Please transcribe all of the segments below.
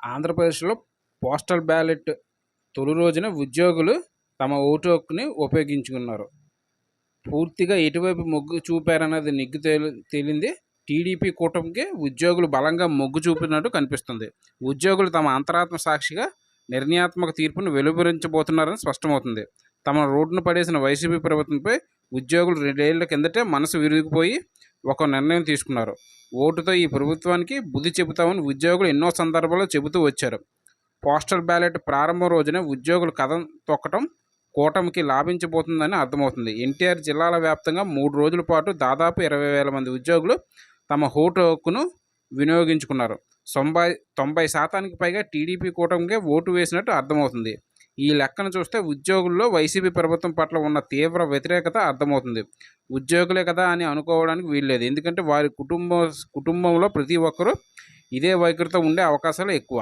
ఆంధ్రప్రదేశ్‌లో postal ballot తొలి రోజున ఉద్యోగులు తమ ఓటు హక్కుని ఉపయోగించుకున్నారు. పూర్తిగా ఎటువైపు మొగ్గు చూపారన్నది తేలింది. టీడీపీ కూటమికి ఉద్యోగులు బలంగా మొగ్గు చూపినట్టు కనిపిస్తుంది. ఉద్యోగులు తమ అంతరాత్మ సాక్షిగా నిర్ణయాత్మక తీర్పును వెలువరించబోతున్నారని స్పష్టమవుతుంది. తమ రోడ్డున పడేసిన వైసీపీ ప్రభుత్వంపై ఉద్యోగులు 2 ఏళ్ల కిందటే మనసు విరిగిపోయి ఒక నిర్ణయం తీసుకున్నారు. ఓటుతో ఈ ప్రభుత్వానికి బుద్ధి చెబుతామని ఉద్యోగులు ఎన్నో సందర్భాల్లో చెబుతూ వచ్చారు. పోస్టల్ బ్యాలెట్ ప్రారంభం రోజున ఉద్యోగులు కదం తొక్కటం కూటమికి లాభించబోతుందని అర్థమవుతుంది. ఎన్టీఆర్ జిల్లాల వ్యాప్తంగా 3 రోజుల పాటు దాదాపు 20,000 మంది ఉద్యోగులు తమ ఓటు హక్కును వినియోగించుకున్నారు. 90% పైగా టీడీపీ కూటమికే ఓటు వేసినట్టు అర్థమవుతుంది. ఈ లెక్కను చూస్తే ఉద్యోగుల్లో వైసీపీ ప్రభుత్వం పట్ల ఉన్న తీవ్ర వ్యతిరేకత అర్థమవుతుంది. ఉద్యోగులే కదా అని అనుకోవడానికి వీల్లేదు. ఎందుకంటే వారి కుటుంబంలో ప్రతి ఒక్కరూ ఇదే వైఖరితో ఉండే అవకాశాలు ఎక్కువ.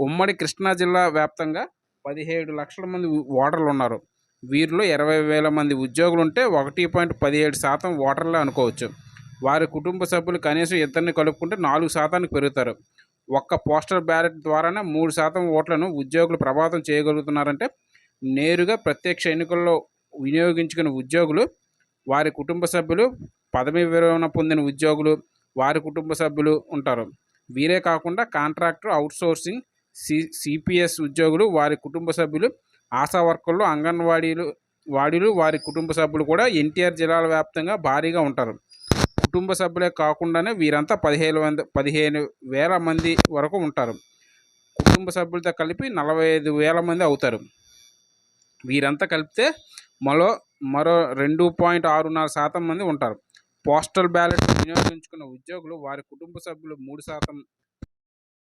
ఉమ్మడి కృష్ణా జిల్లా వ్యాప్తంగా 17 లక్షల మంది ఓటర్లు ఉన్నారు. వీరిలో 20,000 మంది ఉద్యోగులుంటే 1.17% ఓటర్లే అనుకోవచ్చు. వారి కుటుంబ సభ్యులు కనీసం ఇద్దరిని కలుపుకుంటే 4% పెరుగుతారు. ఒక్క పోస్టల్ బ్యాలెట్ ద్వారానే 3% ఓట్లను ఉద్యోగులు ప్రభావితం చేయగలుగుతున్నారంటే నేరుగా ప్రత్యక్ష ఎన్నికల్లో వినియోగించుకున్న ఉద్యోగులు, వారి కుటుంబ సభ్యులు, పదవీ విరమణ పొందిన ఉద్యోగులు, వారి కుటుంబ సభ్యులు ఉంటారు. వీరే కాకుండా కాంట్రాక్టర్, అవుట్సోర్సింగ్, సిపిఎస్ ఉద్యోగులు, వారి కుటుంబ సభ్యులు, ఆశా వర్కర్లు, అంగన్వాడీలు వారి కుటుంబ సభ్యులు కూడా ఎన్టీఆర్ జిల్లాల వ్యాప్తంగా భారీగా ఉంటారు. కుటుంబ సభ్యులే కాకుండానే వీరంతా 15,000 మంది వరకు ఉంటారు. కుటుంబ సభ్యులతో కలిపి 45,000 మంది అవుతారు. వీరంతా కలిపితే మరో 2.64% మంది ఉంటారు. పోస్టల్ బ్యాలెట్ వినియోగించుకున్న ఉద్యోగులు, వారి కుటుంబ సభ్యులు 3%